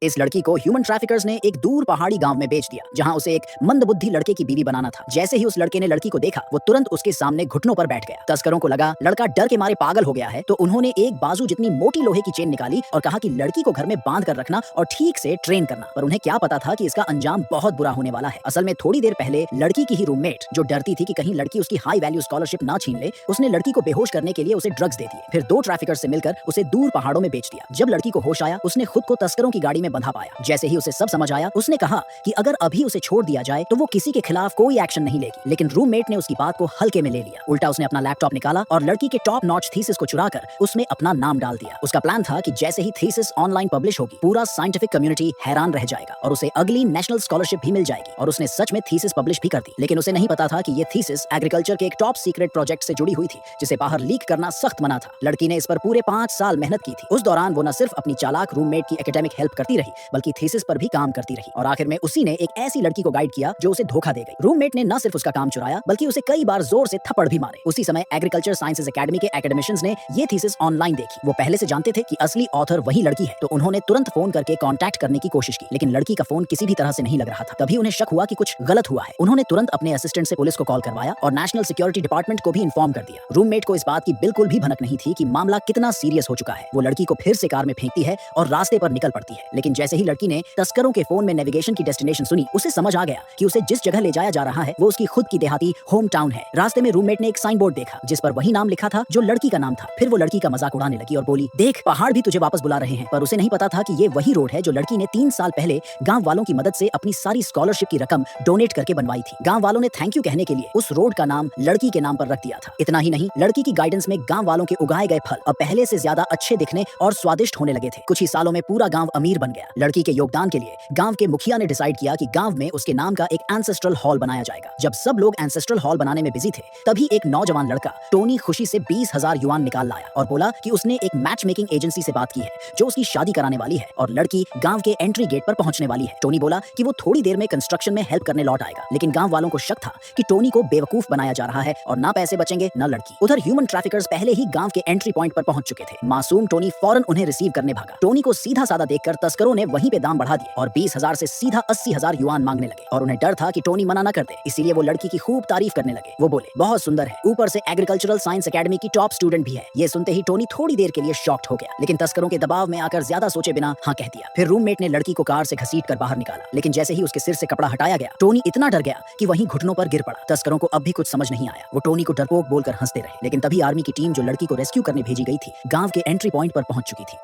इस लड़की को ह्यूमन ट्रैफिकर्स ने एक दूर पहाड़ी गांव में बेच दिया, जहां उसे एक मंदबुद्धि लड़के की बीवी बनाना था। जैसे ही उस लड़के ने लड़की को देखा, वो तुरंत उसके सामने घुटनों पर बैठ गया। तस्करों को लगा लड़का डर के मारे पागल हो गया है, तो उन्होंने एक बाजू जितनी मोटी लोहे की चेन निकाली और कहा कि लड़की को घर में बांध कर रखना और ठीक से ट्रेन करना। पर उन्हें क्या पता था कि इसका अंजाम बहुत बुरा होने वाला है। असल में थोड़ी देर पहले लड़की की ही रूममेट, जो डरती थी कि कहीं लड़की उसकी हाई वैल्यू स्कॉलरशिप ना छीन ले, उसने लड़की को बेहोश करने के लिए उसे ड्रग्स दे दिए। फिर दो ट्रैफिकर्स से मिलकर उसे दूर पहाड़ों में बेच दिया। जब लड़की को होश आया, उसने खुद को तस्करों की गाड़ी में बंधा पाया। जैसे ही उसे सब समझ आया, उसने कहा कि अगर अभी उसे छोड़ दिया जाए तो वो किसी के खिलाफ कोई एक्शन नहीं लेगी। लेकिन रूममेट ने उसकी बात को हल्के में ले लिया। उल्टा उसने अपना लैपटॉप निकाला और लड़की के टॉप नॉच थीसिस को चुराकर उसमें अपना नाम डाल दिया। उसका प्लान था कि जैसे ही थीसिस ऑनलाइन पब्लिश होगी, पूरा साइंटिफिक कम्युनिटी हैरान रह जाएगा और उसे अगली नेशनल स्कॉलरशिप भी मिल जाएगी। और उसने सच में थीसिस पब्लिश भी कर दी। लेकिन उसे नहीं पता था कि ये थीसिस एग्रीकल्चर के एक टॉप सीक्रेट प्रोजेक्ट से जुड़ी हुई थी, जिसे बाहर लीक करना सख्त मना था। लड़की ने इस पर पूरे 5 साल मेहनत की थी। उस दौरान वो न सिर्फ अपनी चालाक रूममेट की एकेडमिक हेल्प करती रही, बल्कि थीसिस पर भी काम करती रही। और आखिर में उसी ने एक ऐसी लड़की को गाइड किया जो उसे धोखा दे गई। रूममेट ने न सिर्फ उसका काम चुराया, बल्कि उसे कई बार जोर से थप्पड़ भी मारे। उसी समय एग्रीकल्चर साइंसेज एकेडमी के एकेडमिशियंस ने ये थीसिस ऑनलाइन देखी। वो पहले से जानते थे कि असली ऑथर वही लड़की है, तो उन्होंने तुरंत फोन करके कांटेक्ट करने की कोशिश की। लेकिन लड़की का फोन किसी भी तरह से नहीं लग रहा था। तभी उन्हें शक हुआ कि कुछ गलत हुआ है। उन्होंने तुरंत अपने असिस्टेंट से पुलिस को कॉल करवाया और नेशनल सिक्योरिटी डिपार्टमेंट को भी इन्फॉर्म कर दिया। रूममेट को इस बात की बिल्कुल भी भनक नहीं थी कि मामला कितना सीरियस हो चुका है। वो लड़की को फिर से कार में फेंकती है और रास्ते पर निकल पड़ती है। लेकिन जैसे ही लड़की ने तस्करों के फोन में नेविगेशन की डेस्टिनेशन सुनी, उसे समझ आ गया कि उसे जिस जगह ले जाया जा रहा है वो उसकी खुद की देहाती होम टाउन है। रास्ते में रूममेट ने एक साइन बोर्ड देखा जिस पर वही नाम लिखा था जो लड़की का नाम था। फिर वो लड़की का मजाक उड़ाने लगी और बोली, देख, पहाड़ भी तुझे वापस बुला रहे हैं। पर उसे नहीं पता था कि ये वही रोड है जो लड़की ने 3 साल पहले गांव वालों की मदद से अपनी सारी स्कॉलरशिप की रकम डोनेट करके बनवाई थी। गांव वालों ने थैंक यू कहने के लिए उस रोड का नाम लड़की के नाम पर रख दिया था। इतना ही नहीं, लड़की की गाइडेंस में गांव वालों के उगाए गए फल अब पहले से ज्यादा अच्छे दिखने और स्वादिष्ट होने लगे थे। कुछ ही सालों में पूरा गांव अमीर बन गया। लड़की के योगदान के लिए गांव के मुखिया ने डिसाइड किया कि गांव में उसके नाम का एक एंसेस्ट्रल हॉल बनाया जाएगा। जब सब लोग एंसेस्ट्रल हॉल बनाने में बिजी थे, तभी एक नौजवान लड़का टोनी खुशी से 20,000 युआन निकाल लाया और बोला कि उसने एक मैच मेकिंग एजेंसी से बात की है जो उसकी शादी कराने वाली है और लड़की गांव के एंट्री गेट पर पहुंचने वाली है। टोनी बोला कि वो थोड़ी देर में कंस्ट्रक्शन में हेल्प करने लौट आएगा। लेकिन गांव वालों को शक था कि टोनी को बेवकूफ बनाया जा रहा है और ना पैसे बचेंगे न लड़की। उधर ह्यूमन ट्रैफिकर्स पहले ही गांव के एंट्री पॉइंट पर पहुंच चुके थे। मासूम टोनी फौरन उन्हें रिसीव करने भागा। टोनी को सीधा साधा देखकर तस्करों ने वहीं पे दाम बढ़ा दिए और 20,000 से सीधा 80,000 युआन मांगने लगे। और उन्हें डर था कि टोनी मना न कर दे, इसीलिए वो लड़की की खूब तारीफ करने लगे। वो बोले, बहुत सुंदर है, ऊपर से एग्रीकल्चरल साइंस एकेडमी की टॉप स्टूडेंट भी है। ये सुनते ही टोनी थोड़ी देर के लिए शॉक्ड हो गया, लेकिन तस्करों के दबाव में आकर ज्यादा सोचे बिना हाँ कह दिया। फिर रूममेट ने लड़की को कार से घसीट कर बाहर निकाला, लेकिन जैसे ही उसके सिर से कपड़ा हटाया गया, टोनी इतना डर गया कि वहीं घुटनों पर गिर पड़ा। तस्करों को अब भी कुछ समझ नहीं आया। वो टोनी को डरपोक बोलकर हंसते रहे। लेकिन तभी आर्मी की टीम जो लड़की को रेस्क्यू करने भेजी गई थी, गांव के एंट्री पॉइंट पर पहुंच चुकी थी।